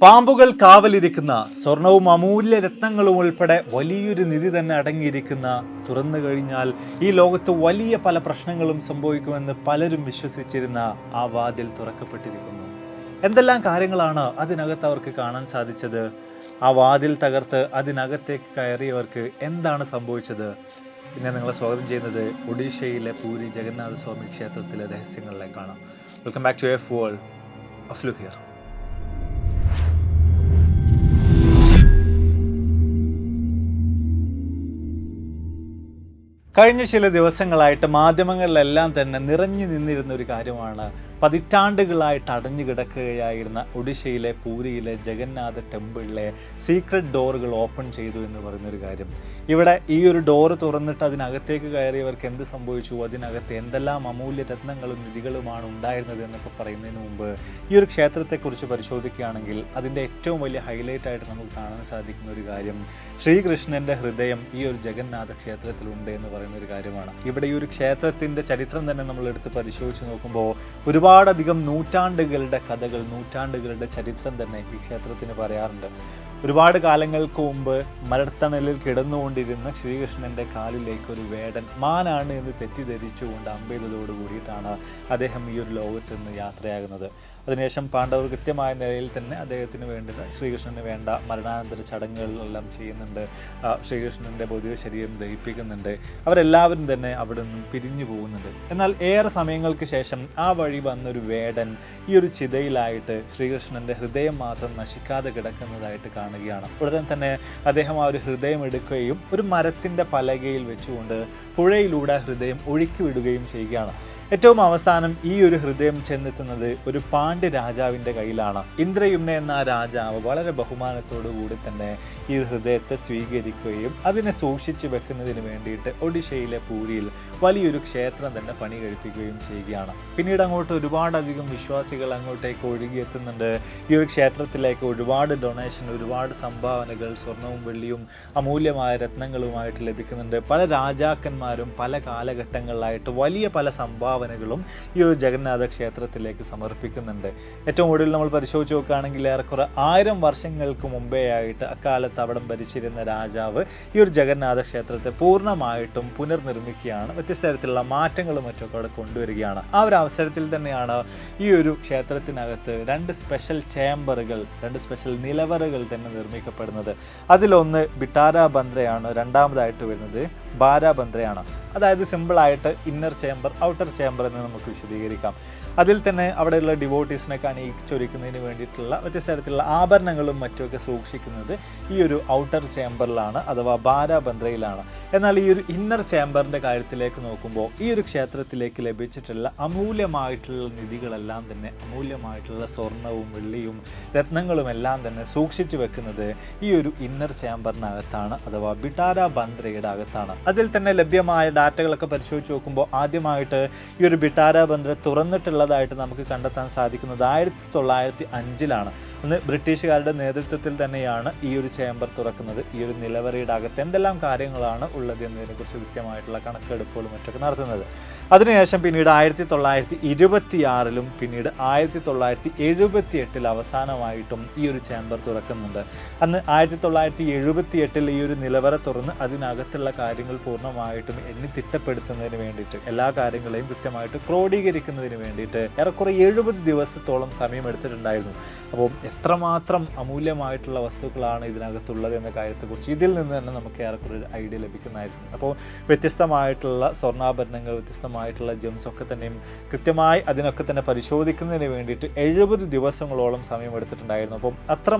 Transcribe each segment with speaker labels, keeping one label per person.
Speaker 1: പാമ്പുകൾ കാവലിരിക്കുന്ന സ്വർണവും അമൂല്യ രത്നങ്ങളും ഉൾപ്പെടെ വലിയൊരു നിധി തന്നെ അടങ്ങിയിരിക്കുന്ന തുറന്നു കഴിഞ്ഞാൽ ഈ ലോകത്ത് വലിയ പല പ്രശ്നങ്ങളും സംഭവിക്കുമെന്ന് പലരും വിശ്വസിച്ചിരുന്ന ആ വാതിൽ തുറക്കപ്പെട്ടിരിക്കുന്നു. എന്തെല്ലാം കാര്യങ്ങളാണ് അതിനകത്ത് അവർക്ക് കാണാൻ സാധിച്ചത്? ആ വാതിൽ തകർത്ത് അതിനകത്തേക്ക് കയറിയവർക്ക് എന്താണ് സംഭവിച്ചത്? ഇന്ന് നിങ്ങളെ സ്വാഗതം ചെയ്യുന്നത് ഒഡീഷയിലെ പൂരി ജഗന്നാഥ സ്വാമി ക്ഷേത്രത്തിലെ രഹസ്യങ്ങളിലേക്കാണ്. Welcome back to F world of ലു ഹിയർ. കഴിഞ്ഞ ചില ദിവസങ്ങളായിട്ട് മാധ്യമങ്ങളിലെല്ലാം തന്നെ നിറഞ്ഞു നിന്നിരുന്ന ഒരു കാര്യമാണ് പതിറ്റാണ്ടുകളായിട്ട് അടഞ്ഞു കിടക്കുകയായിരുന്ന ഒഡീഷയിലെ പൂരിയിലെ ജഗന്നാഥ ടെമ്പിളിലെ സീക്രട്ട് ഡോറുകൾ ഓപ്പൺ ചെയ്തു എന്ന് പറയുന്നൊരു കാര്യം. ഇവിടെ ഈ ഒരു ഡോറ് തുറന്നിട്ട് അതിനകത്തേക്ക് കയറിയവർക്ക് എന്ത് സംഭവിച്ചു, അതിനകത്ത് എന്തെല്ലാം അമൂല്യ രത്നങ്ങളും നിധികളുമാണ് ഉണ്ടായിരുന്നത് എന്നൊക്കെ പറയുന്നതിന് മുമ്പ് ഈ ഒരു ക്ഷേത്രത്തെക്കുറിച്ച് പരിശോധിക്കുകയാണെങ്കിൽ അതിൻ്റെ ഏറ്റവും വലിയ ഹൈലൈറ്റ് ആയിട്ട് നമുക്ക് കാണാൻ സാധിക്കുന്ന ഒരു കാര്യം ശ്രീകൃഷ്ണൻ്റെ ഹൃദയം ഈ ഒരു ജഗന്നാഥ ക്ഷേത്രത്തിലുണ്ട് എന്ന് പറയുന്ന ഒരു കാര്യമാണ്. ഇവിടെ ഈ ഒരു ക്ഷേത്രത്തിൻ്റെ ചരിത്രം തന്നെ നമ്മൾ എടുത്ത് പരിശോധിച്ച് നോക്കുമ്പോൾ ഒരുപാടധികം നൂറ്റാണ്ടുകളുടെ കഥകൾ, നൂറ്റാണ്ടുകളുടെ ചരിത്രം തന്നെ ഈ ക്ഷേത്രത്തിന് പറയാറുണ്ട്. ഒരുപാട് കാലങ്ങൾക്ക് മുമ്പ് മരത്തണലിൽ കിടന്നുകൊണ്ടിരുന്ന ശ്രീകൃഷ്ണൻ്റെ കാലിലേക്ക് ഒരു വേടൻ മാനാണ് എന്ന് തെറ്റിദ്ധരിച്ചുകൊണ്ട് അമ്പെയ്തതോട് കൂടിയിട്ടാണ് അദ്ദേഹം ഈ ഒരു ലോകത്ത് നിന്ന് യാത്രയാകുന്നത്. അതിനുശേഷം പാണ്ഡവർ കൃത്യമായ നിലയിൽ തന്നെ അദ്ദേഹത്തിന് വേണ്ട ശ്രീകൃഷ്ണന് വേണ്ട മരണാനന്തര ചടങ്ങുകളെല്ലാം ചെയ്യുന്നുണ്ട്. ശ്രീകൃഷ്ണൻ്റെ ഭൗതിക ശരീരം ദഹിപ്പിക്കുന്നുണ്ട്. അവരെല്ലാവരും തന്നെ അവിടെ നിന്നും പിരിഞ്ഞു പോകുന്നുണ്ട്. എന്നാൽ ഏറെ സമയങ്ങൾക്ക് ശേഷം ആ വഴി വന്നൊരു വേടൻ ഈ ഒരു ചിതയിലായിട്ട് ശ്രീകൃഷ്ണൻ്റെ ഹൃദയം മാത്രം നശിക്കാതെ കിടക്കുന്നതായിട്ട് കാണുകയാണ്. ഉടനെ തന്നെ അദ്ദേഹം ആ ഒരു ഹൃദയം എടുക്കുകയും ഒരു മരത്തിൻ്റെ പലകയിൽ വെച്ചുകൊണ്ട് പുഴയിലൂടെ ഹൃദയം ഒഴുക്കി വിടുകയും ചെയ്യുകയാണ്. ഏറ്റവും അവസാനം ഈ ഒരു ഹൃദയം ചെന്നെത്തുന്നത് ഒരു പാണ്ഡ്യ രാജാവിൻ്റെ കയ്യിലാണ്. ഇന്ദ്രയുമ്ന എന്ന ആ രാജാവ് വളരെ ബഹുമാനത്തോടു കൂടി തന്നെ ഈ ഹൃദയത്തെ സ്വീകരിക്കുകയും അതിനെ സൂക്ഷിച്ചു വെക്കുന്നതിന് വേണ്ടിയിട്ട് ഒഡീഷയിലെ പൂരിയിൽ വലിയൊരു ക്ഷേത്രം തന്നെ പണി കഴിപ്പിക്കുകയും ചെയ്യുകയാണ്. പിന്നീട് അങ്ങോട്ട് ഒരുപാടധികം വിശ്വാസികൾ അങ്ങോട്ടേക്ക് ഒഴുകിയെത്തുന്നുണ്ട്. ഈ ഒരു ക്ഷേത്രത്തിലേക്ക് ഒരുപാട് ഡൊണേഷൻ, ഒരുപാട് സംഭാവനകൾ സ്വർണവും വെള്ളിയും അമൂല്യമായ രത്നങ്ങളുമായിട്ട് ലഭിക്കുന്നുണ്ട്. പല രാജാക്കന്മാരും പല കാലഘട്ടങ്ങളിലായിട്ട് വലിയ പല സംഭാവനകളും ഈ ഒരു ജഗന്നാഥ ക്ഷേത്രത്തിലേക്ക് സമർപ്പിക്കുന്നുണ്ട്. ഏറ്റവും ഒടുവിൽ നമ്മൾ പരിശോധിച്ച് നോക്കുകയാണെങ്കിൽ ഏറെക്കുറെ 1000 വർഷങ്ങൾക്ക് മുമ്പേ ആയിട്ട് അക്കാലത്ത് അവിടെ ഭരിച്ചിരുന്ന രാജാവ് ഈ ഒരു ജഗന്നാഥ ക്ഷേത്രത്തെ പൂർണ്ണമായിട്ടും പുനർനിർമ്മിക്കുകയാണ്. വ്യത്യസ്ത തരത്തിലുള്ള മാറ്റങ്ങളും മറ്റൊക്കെ അവിടെ കൊണ്ടുവരികയാണ്. ആ ഒരു അവസരത്തിൽ തന്നെയാണ് ഈ ഒരു ക്ഷേത്രത്തിനകത്ത് 2 സ്പെഷ്യൽ ചേംബറുകൾ, 2 സ്പെഷ്യൽ നിലവറകൾ തന്നെ നിർമ്മിക്കപ്പെടുന്നത്. അതിലൊന്ന് ബിട്ടാരാബന്ദ്രയാണ്, രണ്ടാമതായിട്ട് വരുന്നത് ബാരാബന്ദ്രയാണ്. അതായത് സിമ്പിളായിട്ട് ഇന്നർ ചേംബർ, ഔട്ടർ ചേംബർ എന്ന് നമുക്ക് വിശദീകരിക്കാം. അതിൽ തന്നെ അവിടെയുള്ള ഡിവോട്ടീസിനൊക്കെ അണിയിച്ചൊരുക്കുന്നതിന് വേണ്ടിയിട്ടുള്ള വ്യത്യസ്ത തരത്തിലുള്ള ആഭരണങ്ങളും മറ്റുമൊക്കെ സൂക്ഷിക്കുന്നത് ഈ ഒരു ഔട്ടർ ചേംബറിലാണ്, അഥവാ ബാരാബന്ദ്രയിലാണ്. എന്നാൽ ഈ ഒരു ഇന്നർ ചേംബറിൻ്റെ കാര്യത്തിലേക്ക് നോക്കുമ്പോൾ ഈ ഒരു ക്ഷേത്രത്തിലേക്ക് ലഭിച്ചിട്ടുള്ള അമൂല്യമായിട്ടുള്ള നിധികളെല്ലാം തന്നെ, അമൂല്യമായിട്ടുള്ള സ്വർണവും വെള്ളിയും രത്നങ്ങളും എല്ലാം തന്നെ സൂക്ഷിച്ചു വെക്കുന്നത് ഈ ഒരു ഇന്നർ ചേംബറിനകത്താണ്, അഥവാ ബിട്ടാരാബന്ദ്രയുടെ അകത്താണ്. അതിൽ തന്നെ ലഭ്യമായ ഡാറ്റകളൊക്കെ പരിശോധിച്ച് നോക്കുമ്പോൾ ആദ്യമായിട്ട് ഈ ഒരു ബിട്ടാരാബന്ദ്ര തുറന്നിട്ടുള്ളതായിട്ട് നമുക്ക് കണ്ടെത്താൻ സാധിക്കുന്നത് 1905-ലാണ്. അന്ന് ബ്രിട്ടീഷുകാരുടെ നേതൃത്വത്തിൽ തന്നെയാണ് ഈ ഒരു ചേംബർ തുറക്കുന്നത്. ഈ ഒരു നിലവറയുടെ അകത്ത് എന്തെല്ലാം കാര്യങ്ങളാണ് ഉള്ളത് എന്നതിനെക്കുറിച്ച് കൃത്യമായിട്ടുള്ള കണക്കെടുപ്പുകളും മറ്റൊക്കെ നടത്തുന്നത്. അതിനുശേഷം പിന്നീട് 1926-ലും പിന്നീട് 1978 അവസാനമായിട്ടും ഈ ഒരു ചേംബർ തുറക്കുന്നുണ്ട്. അന്ന് 1978 ഈ ഒരു നിലവറ തുറന്ന് അതിനകത്തുള്ള കാര്യങ്ങൾ പൂർണ്ണമായിട്ടും എണ്ണി തിട്ടപ്പെടുത്തുന്നതിന് വേണ്ടിയിട്ട്, എല്ലാ കാര്യങ്ങളെയും കൃത്യമായിട്ട് ക്രോഡീകരിക്കുന്നതിന് വേണ്ടിയിട്ട് ഏറെക്കുറെ 70 ദിവസത്തോളം സമയം എടുത്തിട്ടുണ്ടായിരുന്നു. അപ്പോൾ എത്രമാത്രം അമൂല്യമായിട്ടുള്ള വസ്തുക്കളാണ് ഇതിനകത്തുള്ളത് എന്ന കാര്യത്തെക്കുറിച്ച് ഇതിൽ നിന്ന് തന്നെ നമുക്ക് ഏറെക്കുറെ ഒരു ഐഡിയ ലഭിക്കുന്നതായിരുന്നു. അപ്പോൾ വ്യത്യസ്തമായിട്ടുള്ള സ്വർണ്ണാഭരണങ്ങൾ, വ്യത്യസ്തമായിട്ടുള്ള ജെംസ് ഒക്കെ തന്നെയും കൃത്യമായി അതിനൊക്കെ തന്നെ പരിശോധിക്കുന്നതിന് വേണ്ടിയിട്ട് 70 ദിവസങ്ങളോളം സമയം എടുത്തിട്ടുണ്ടായിരുന്നു. അപ്പം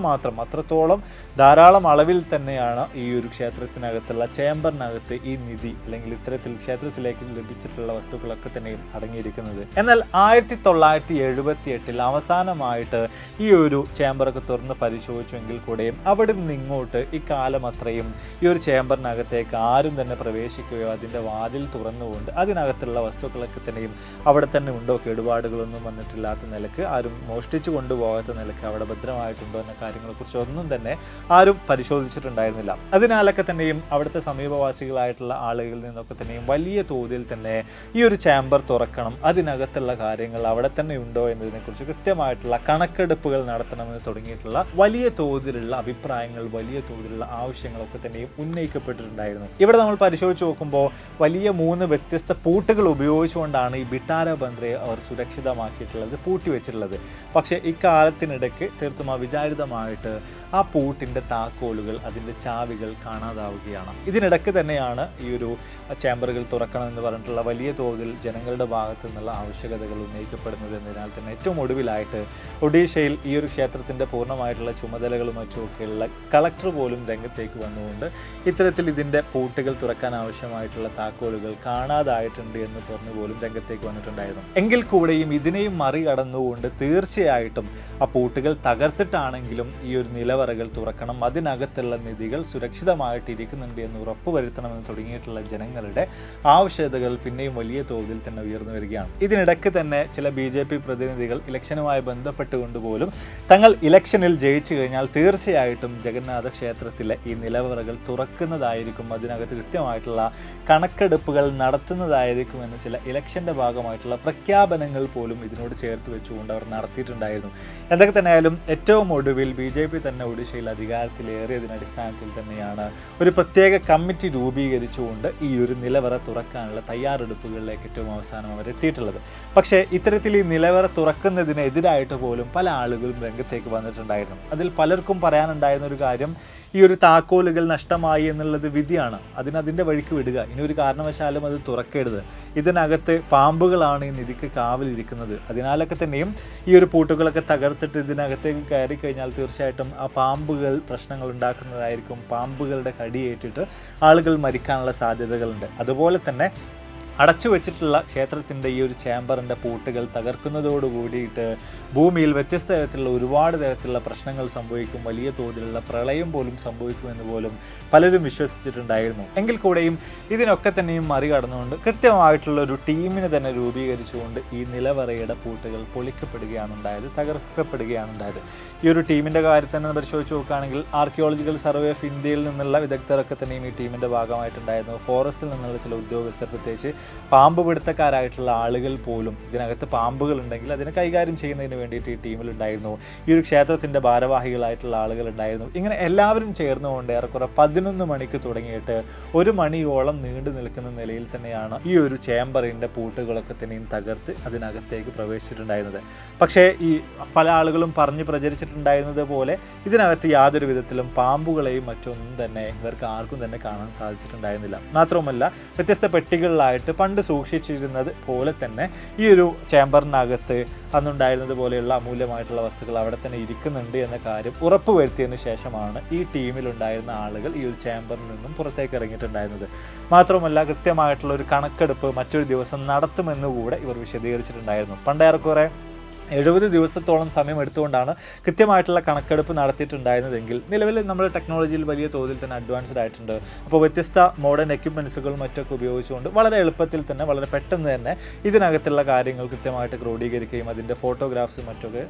Speaker 1: അത്രത്തോളം ധാരാളം അളവിൽ തന്നെയാണ് ഈ ഒരു ക്ഷേത്രത്തിനകത്തുള്ള ചേംബറിനകത്ത് ഈ നിധി, അല്ലെങ്കിൽ ഇത്തരത്തിൽ ക്ഷേത്രത്തിലേക്ക് ലഭിച്ചിട്ടുള്ള വസ്തുക്കളൊക്കെ തന്നെയും അടങ്ങിയിരിക്കുന്നത്. എന്നാൽ 1978 അവസാനമായിട്ട് ഈ ഒരു ചേംബറൊക്കെ തുറന്ന് പരിശോധിച്ചുവെങ്കിൽ കൂടെയും അവിടെ നിന്ന് ഇങ്ങോട്ട് ഇക്കാലം അത്രയും ഈ ഒരു ചേംബറിനകത്തേക്ക് ആരും തന്നെ പ്രവേശിക്കുകയോ അതിൻ്റെ വാതിൽ തുറന്നുകൊണ്ട് അതിനകത്തുള്ള വസ്തുക്കളൊക്കെ തന്നെയും അവിടെ തന്നെ ഉണ്ടോ, കേടുപാടുകളൊന്നും വന്നിട്ടില്ലാത്ത നിലക്ക്, ആരും മോഷ്ടിച്ചു കൊണ്ടുപോകാത്ത നിലക്ക് അവിടെ ഭദ്രമായിട്ടുണ്ടോ എന്ന കാര്യങ്ങളെക്കുറിച്ച് ഒന്നും തന്നെ ആരും പരിശോധിച്ചിട്ടുണ്ടായിരുന്നില്ല. അതിനാലൊക്കെ തന്നെയും അവിടുത്തെ സമീപവാസികളായ പ്രമുഖരായിട്ടുള്ള ആളുകളിൽ നിന്നൊക്കെ തന്നെയും വലിയ തോതിൽ തന്നെ ഈ ഒരു ചേംബർ തുറക്കണം, അതിനകത്തുള്ള കാര്യങ്ങൾ അവിടെ തന്നെ ഉണ്ടോ എന്നതിനെക്കുറിച്ച് കൃത്യമായിട്ടുള്ള കണക്കെടുപ്പുകൾ നടത്തണമെന്ന് തുടങ്ങിയിട്ടുള്ള വലിയ തോതിലുള്ള അഭിപ്രായങ്ങൾ, വലിയ തോതിലുള്ള ആവശ്യങ്ങളൊക്കെ തന്നെയും ഉന്നയിക്കപ്പെട്ടിട്ടുണ്ടായിരുന്നു. ഇവിടെ നമ്മൾ പരിശോധിച്ച് നോക്കുമ്പോൾ വലിയ 3 വ്യത്യസ്ത പൂട്ടുകൾ ഉപയോഗിച്ചുകൊണ്ടാണ് ഈ ബിട്ടാര ബന്ദ്രയെ അവർ സുരക്ഷിതമാക്കിയിട്ടുള്ളത്, പൂട്ടി വെച്ചിട്ടുള്ളത്. പക്ഷേ ഇക്കാലത്തിനിടയ്ക്ക് തീർത്തും അവിചാരിതമായിട്ട് ആ പൂട്ടിൻ്റെ താക്കോലുകൾ, അതിൻ്റെ ചാവികൾ കാണാതാവുകയാണ്. ഇതിനിടയ്ക്ക് തന്നെയാണ് ഈ ഒരു ചേംബറുകൾ തുറക്കണമെന്ന് പറഞ്ഞിട്ടുള്ള വലിയ തോതിൽ ജനങ്ങളുടെ ഭാഗത്തു നിന്നുള്ള ആവശ്യകതകൾ ഉന്നയിക്കപ്പെടുന്നത്. എന്നതിനാൽ തന്നെ ഏറ്റവും ഒടുവിലായിട്ട് ഒഡീഷയിൽ ഈ ഒരു ക്ഷേത്രത്തിൻ്റെ പൂർണ്ണമായിട്ടുള്ള ചുമതലകളും മറ്റുമൊക്കെയുള്ള കളക്ടർ പോലും രംഗത്തേക്ക് വന്നുകൊണ്ട് ഇത്തരത്തിൽ ഇതിൻ്റെ പൂട്ടുകൾ തുറക്കാൻ ആവശ്യമായിട്ടുള്ള താക്കോലുകൾ കാണാതായിട്ടുണ്ട് എന്ന് പറഞ്ഞു പോലും രംഗത്തേക്ക് വന്നിട്ടുണ്ടായിരുന്നു. എങ്കിൽ കൂടെയും ഇതിനെയും മറികടന്നുകൊണ്ട് തീർച്ചയായിട്ടും ആ പൂട്ടുകൾ തകർത്തിട്ടാണെങ്കിലും ഈ ഒരു നിലവറകൾ തുറക്കണം, അതിനകത്തുള്ള നിധികൾ സുരക്ഷിതമായിട്ടിരിക്കുന്നുണ്ട് എന്ന് ഉറപ്പുവരുത്തണമെന്ന് തുടങ്ങിയിട്ടുള്ള ജനങ്ങളുടെ ആവശ്യകതകൾ പിന്നെയും വലിയ തോതിൽ തന്നെ ഉയർന്നു വരികയാണ്. ഇതിനിടയ്ക്ക് തന്നെ ചില BJP പ്രതിനിധികൾ ഇലക്ഷനുമായി ബന്ധപ്പെട്ടുകൊണ്ട് പോലും തങ്ങൾ ഇലക്ഷനിൽ ജയിച്ചു കഴിഞ്ഞാൽ തീർച്ചയായിട്ടും ജഗന്നാഥ ക്ഷേത്രത്തിലെ ഈ നിലവറകൾ തുറക്കുന്നതായിരിക്കും, അതിനകത്ത് കൃത്യമായിട്ടുള്ള കണക്കെടുപ്പുകൾ നടത്തുന്നതായിരിക്കും എന്ന് ചില ഇലക്ഷൻ്റെ ഭാഗമായിട്ടുള്ള പ്രഖ്യാപനങ്ങൾ പോലും ഇതിനോട് ചേർത്ത് വെച്ചുകൊണ്ട് അവർ നടത്തിയിട്ടുണ്ടായിരുന്നു. എന്തൊക്കെ തന്നെയായാലും ഏറ്റവും ഒടുവിൽ BJP തന്നെ ഒഡീഷയിൽ അധികാരത്തിലേറിയതിന് അടിസ്ഥാനത്തിൽ തന്നെയാണ് ഒരു പ്രത്യേക കമ്മിറ്റി രൂപീകരിച്ചുകൊണ്ട് ഈ ഒരു നിലവറ തുറക്കാനുള്ള തയ്യാറെടുപ്പുകളിലേക്ക് ഏറ്റവും അവസാനം അവർ എത്തിയിട്ടുള്ളത്. പക്ഷേ ഇത്തരത്തിൽ ഈ നിലവറ തുറക്കുന്നതിനെതിരായിട്ട് പോലും പല ആളുകളും രംഗത്തേക്ക് വന്നിട്ടുണ്ടായിരുന്നു. അതിൽ പലർക്കും പറയാനുണ്ടായിരുന്ന ഒരു കാര്യം, ഈ ഒരു താക്കോലുകൾ നഷ്ടമായി എന്നുള്ളത് വിധിയാണ്, അതിൻ്റെ വഴിക്ക് വിടുക, ഇനി ഒരു കാരണവശാലും അത് തുറക്കരുത്, ഇതിനകത്ത് പാമ്പുകളാണ് ഈ നിധിക്ക് കാവലിരിക്കുന്നത്, അതിനാലൊക്കെ തന്നെയും ഈ ഒരു പൂട്ടുകളൊക്കെ തകർത്തിട്ട് ഇതിനകത്തേക്ക് കയറി കഴിഞ്ഞാൽ തീർച്ചയായിട്ടും ആ പാമ്പുകൾ പ്രശ്നങ്ങൾ ഉണ്ടാക്കുന്നതായിരിക്കും, പാമ്പുകളുടെ കടിയേറ്റിട്ട് ആളുകൾ മരിക്കാനുള്ള സാധ്യതകളുണ്ട്. അതുപോലെ തന്നെ അടച്ചു വെച്ചിട്ടുള്ള ക്ഷേത്രത്തിൻ്റെ ഈ ഒരു ചേംബറിൻ്റെ പൂട്ടുകൾ തകർക്കുന്നതോടുകൂടിയിട്ട് ഭൂമിയിൽ വ്യത്യസ്ത തരത്തിലുള്ള ഒരുപാട് തരത്തിലുള്ള പ്രശ്നങ്ങൾ സംഭവിക്കും, വലിയ തോതിലുള്ള പ്രളയം പോലും സംഭവിക്കുമെന്ന് പോലും പലരും വിശ്വസിച്ചിട്ടുണ്ടായിരുന്നു. എങ്കിൽ കൂടെയും ഇതിനൊക്കെ തന്നെയും മറികടന്നുകൊണ്ട് കൃത്യമായിട്ടുള്ള ഒരു ടീമിനെ തന്നെ രൂപീകരിച്ചുകൊണ്ട് ഈ നിലവറയുടെ പൂട്ടുകൾ പൊളിക്കപ്പെടുകയാണ് ഉണ്ടായത്, തകർക്കപ്പെടുകയാണ് ഉണ്ടായത്. ഈ ഒരു ടീമിൻ്റെ കാര്യത്തിൽ തന്നെ പരിശോധിച്ച് നോക്കുകയാണെങ്കിൽ ആർക്കിയോളജിക്കൽ സർവേ ഓഫ് ഇന്ത്യയിൽ നിന്നുള്ള വിദഗ്ധരൊക്കെ തന്നെയും ഈ ടീമിൻ്റെ ഭാഗമായിട്ടുണ്ടായിരുന്നു. ഫോറസ്റ്റിൽ നിന്നുള്ള ചില ഉദ്യോഗസ്ഥർ, പ്രത്യേകിച്ച് പാമ്പ് പിടുത്തക്കാരായിട്ടുള്ള ആളുകൾ പോലും ഇതിനകത്ത് പാമ്പുകൾ ഉണ്ടെങ്കിൽ അതിനെ കൈകാര്യം ചെയ്യുന്നതിന് വേണ്ടിയിട്ട് ഈ ടീമിലുണ്ടായിരുന്നു. ഈ ഒരു ക്ഷേത്രത്തിൻ്റെ ഭാരവാഹികളായിട്ടുള്ള ആളുകളുണ്ടായിരുന്നു. ഇങ്ങനെ എല്ലാവരും ചേർന്നുകൊണ്ട് ഏറെക്കുറെ 11 മണിക്ക് തുടങ്ങിയിട്ട് 1 മണിയോളം നീണ്ടു നിൽക്കുന്ന നിലയിൽ തന്നെയാണ് ഈ ഒരു ചേംബറിൻ്റെ പൂട്ടുകളൊക്കെ തന്നെയും തകർത്ത് അതിനകത്തേക്ക് പ്രവേശിച്ചിട്ടുണ്ടായിരുന്നത്. പക്ഷേ ഈ പല ആളുകളും പറഞ്ഞ് പ്രചരിച്ചിട്ടുണ്ടായിരുന്നത് പോലെ ഇതിനകത്ത് യാതൊരു വിധത്തിലും പാമ്പുകളെയും മറ്റൊന്നും തന്നെ ഇവർക്ക് ആർക്കും തന്നെ കാണാൻ സാധിച്ചിട്ടുണ്ടായിരുന്നില്ല. മാത്രവുമല്ല വ്യത്യസ്ത പെട്ടികളിലായിട്ട് പണ്ട് സൂക്ഷിച്ചിരുന്നത് പോലെ തന്നെ ഈ ഒരു ചേംബറിനകത്ത് അന്നുണ്ടായിരുന്നത് പോലെയുള്ള അമൂല്യമായിട്ടുള്ള വസ്തുക്കൾ അവിടെ തന്നെ ഇരിക്കുന്നുണ്ട് എന്ന കാര്യം ഉറപ്പുവരുത്തിയതിനു ശേഷമാണ് ഈ ടീമിലുണ്ടായിരുന്ന ആളുകൾ ഈ ഒരു ചേംബറിൽ നിന്നും പുറത്തേക്ക് ഇറങ്ങിയിട്ടുണ്ടായിരുന്നത്. മാത്രമല്ല കൃത്യമായിട്ടുള്ള ഒരു കണക്കെടുപ്പ് മറ്റൊരു ദിവസം നടത്തുമെന്നുകൂടെ ഇവർ വിശദീകരിച്ചിട്ടുണ്ടായിരുന്നു. പണ്ടേറെക്കുറെ 70 ദിവസത്തോളം സമയം എടുത്തുകൊണ്ടാണ് കൃത്യമായിട്ടുള്ള കണക്കെടുപ്പ് നടത്തിയിട്ടുണ്ടായിരുന്നതെങ്കിൽ നിലവിൽ നമ്മൾ ടെക്നോളജിയിൽ വലിയ തോതിൽ തന്നെ അഡ്വാൻസ്ഡ് ആയിട്ടുണ്ട്. അപ്പോൾ വ്യത്യസ്ത മോഡേൺ എക്യുപ്മെൻറ്റ്സുകളും മറ്റൊക്കെ ഉപയോഗിച്ചുകൊണ്ട് വളരെ എളുപ്പത്തിൽ തന്നെ വളരെ പെട്ടെന്ന് തന്നെ ഇതിനകത്തുള്ള കാര്യങ്ങൾ കൃത്യമായിട്ട് ക്രോഡീകരിക്കുകയും അതിൻ്റെ ഫോട്ടോഗ്രാഫ്സും മറ്റൊക്കെ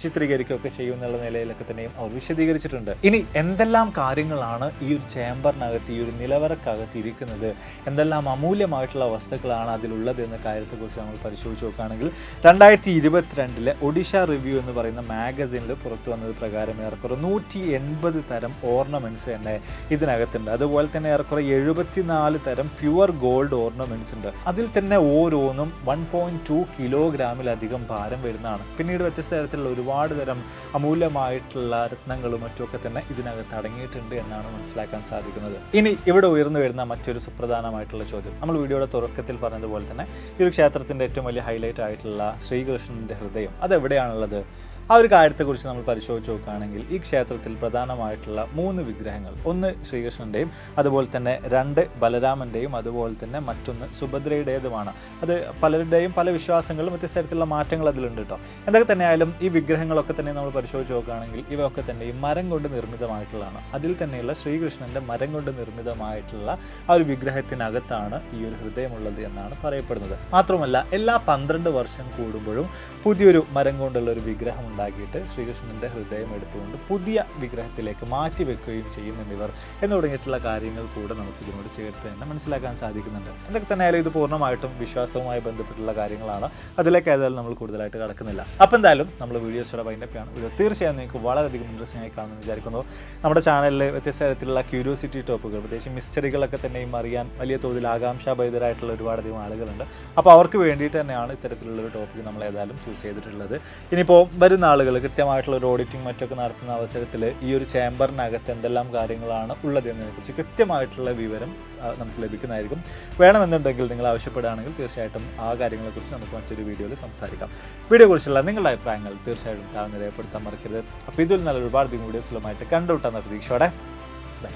Speaker 1: ചിത്രീകരിക്കുകയൊക്കെ ചെയ്യുമെന്നുള്ള നിലയിലൊക്കെ തന്നെയും അവർ വിശദീകരിച്ചിട്ടുണ്ട്. ഇനി എന്തെല്ലാം കാര്യങ്ങളാണ് ഈ ഒരു ചേംബറിനകത്ത്, ഈ ഒരു നിലവറക്കകത്ത് ഇരിക്കുന്നത്, എന്തെല്ലാം അമൂല്യമായിട്ടുള്ള വസ്തുക്കളാണ് അതിലുള്ളത് എന്ന കാര്യത്തെക്കുറിച്ച് നമ്മൾ പരിശോധിച്ച് നോക്കുകയാണെങ്കിൽ 2022 ഒഡീഷ റിവ്യൂ എന്ന് പറയുന്ന മാഗസിനിൽ പുറത്തു വന്നത് പ്രകാരം ഏറെക്കുറെ 180 തരം ഓർണമെന്റ്സ് തന്നെ ഇതിനകത്തുണ്ട്. അതുപോലെ തന്നെ ഏറെക്കുറെ 74 തരം പ്യുവർ ഗോൾഡ് ഓർണമെന്റ്സ് ഉണ്ട്. അതിൽ തന്നെ ഓരോന്നും 1.2 കിലോഗ്രാമിലധികം ഭാരം വരുന്നതാണ്. പിന്നീട് വ്യത്യസ്ത തരത്തിലുള്ള ഒരുപാട് തരം അമൂല്യമായിട്ടുള്ള രത്നങ്ങളും മറ്റുമൊക്കെ തന്നെ ഇതിനകത്ത് അടങ്ങിയിട്ടുണ്ട് എന്നാണ് മനസ്സിലാക്കാൻ സാധിക്കുന്നത്. ഇനി ഇവിടെ ഉയർന്നു വരുന്ന മറ്റൊരു സുപ്രധാനമായിട്ടുള്ള ചോദ്യം, നമ്മൾ വീഡിയോയുടെ തുടക്കത്തിൽ പറഞ്ഞതുപോലെ തന്നെ ഈ ഒരു ക്ഷേത്രത്തിൻ്റെ ഏറ്റവും വലിയ ഹൈലൈറ്റ് ആയിട്ടുള്ള ശ്രീകൃഷ്ണൻ്റെ ഹൃദയം അതെവിടെയാണുള്ളത്? ആ ഒരു കാര്യത്തെക്കുറിച്ച് നമ്മൾ പരിശോധിച്ച് നോക്കുകയാണെങ്കിൽ ഈ ക്ഷേത്രത്തിൽ പ്രധാനമായിട്ടുള്ള 3 വിഗ്രഹങ്ങൾ, ഒന്ന് ശ്രീകൃഷ്ണൻ്റെയും അതുപോലെ തന്നെ 2 ബലരാമൻ്റെയും അതുപോലെ തന്നെ മറ്റൊന്ന് സുഭദ്രയുടേതുമാണ്. അത് പലരുടെയും പല വിശ്വാസങ്ങളും വ്യത്യസ്ത തരത്തിലുള്ള മാറ്റങ്ങൾ അതിലുണ്ട് കേട്ടോ. എന്തൊക്കെ തന്നെയായാലും ഈ വിഗ്രഹങ്ങളൊക്കെ തന്നെ നമ്മൾ പരിശോധിച്ച് നോക്കുകയാണെങ്കിൽ ഇവയൊക്കെ തന്നെ ഈ മരം കൊണ്ട് നിർമ്മിതമായിട്ടുള്ളതാണ്. അതിൽ തന്നെയുള്ള ശ്രീകൃഷ്ണൻ്റെ മരം കൊണ്ട് നിർമ്മിതമായിട്ടുള്ള ആ ഒരു വിഗ്രഹത്തിനകത്താണ് ഈ ഒരു ഹൃദയമുള്ളത് എന്നാണ് പറയപ്പെടുന്നത്. മാത്രമല്ല എല്ലാ 12 വർഷം കൂടുമ്പോഴും പുതിയൊരു മരം കൊണ്ടുള്ള ഒരു വിഗ്രഹം ഉണ്ടാക്കിയിട്ട് ശ്രീകൃഷ്ണൻ്റെ ഹൃദയം എടുത്തുകൊണ്ട് പുതിയ വിഗ്രഹത്തിലേക്ക് മാറ്റി വെക്കുകയും ചെയ്യുന്നുണ്ട് ഇവർ എന്ന് തുടങ്ങിയിട്ടുള്ള കാര്യങ്ങൾ കൂടെ നമുക്ക് ഇതിനോട് ചേർത്ത് തന്നെ മനസ്സിലാക്കാൻ സാധിക്കുന്നുണ്ട്. എന്തൊക്കെ തന്നെ ആയാലും ഇത് പൂർണ്ണമായിട്ടും വിശ്വാസവുമായി ബന്ധപ്പെട്ടുള്ള കാര്യങ്ങളാണ്. അതിലേക്ക് ഏതായാലും നമ്മൾ കൂടുതലായിട്ട് കടക്കുന്നില്ല. അപ്പോൾ എന്തായാലും നമ്മൾ വീഡിയോസോടെ വൈൻഡപ്പാണ്. വീഡിയോ തീർച്ചയായും നിങ്ങൾക്ക് വളരെയധികം ഇൻട്രസ്റ്റിംഗ് ആയി കാണുമെന്ന് വിചാരിക്കുന്നു. നമ്മുടെ ചാനലിൽ വ്യത്യസ്ത തരത്തിലുള്ള ക്യൂരിയോസിറ്റി ടോപ്പുകൾ, പ്രത്യേകിച്ച് മിസ്റ്ററികളൊക്കെ തന്നെയും അറിയാൻ വലിയ തോതിൽ ആകാംക്ഷാഭരിതരായിട്ടുള്ള ഒരുപാടധികം ആളുകളുണ്ട്. അപ്പോൾ അവർക്ക് വേണ്ടിയിട്ട് തന്നെയാണ് ഇത്തരത്തിലുള്ളൊരു ടോപ്പിക് നമ്മൾ ഏതായാലും ചൂസ് ചെയ്തിട്ടുള്ളത്. ഇനിയിപ്പോൾ വരുന്ന ആളുകൾ കൃത്യമായിട്ടുള്ള ഒരു ഓഡിറ്റിംഗ് മറ്റൊക്കെ നടത്തുന്ന അവസരത്തിൽ ഈ ഒരു ചേംബറിനകത്ത് എന്തെല്ലാം കാര്യങ്ങളാണ് ഉള്ളത് എന്നതിനെക്കുറിച്ച് കൃത്യമായിട്ടുള്ള വിവരം നമുക്ക് ലഭിക്കുന്നതായിരിക്കും. വേണമെന്നുണ്ടെങ്കിൽ നിങ്ങൾ ആവശ്യപ്പെടുകയാണെങ്കിൽ തീർച്ചയായിട്ടും ആ കാര്യങ്ങളെക്കുറിച്ച് നമുക്ക് മറ്റൊരു വീഡിയോയിൽ സംസാരിക്കാം. വീഡിയോയെക്കുറിച്ചുള്ള നിങ്ങളുടെ അഭിപ്രായങ്ങൾ തീർച്ചയായിട്ടും താഴ്ന്ന് രേഖപ്പെടുത്താൻ മറക്കരുത്. അപ്പോൾ ഇതിൽ നല്ല ഒരുപാട് വീഡിയോസിലുമായിട്ട് കണ്ടുവിട്ടാൽ പ്രതീക്ഷയോടെ ബൈ.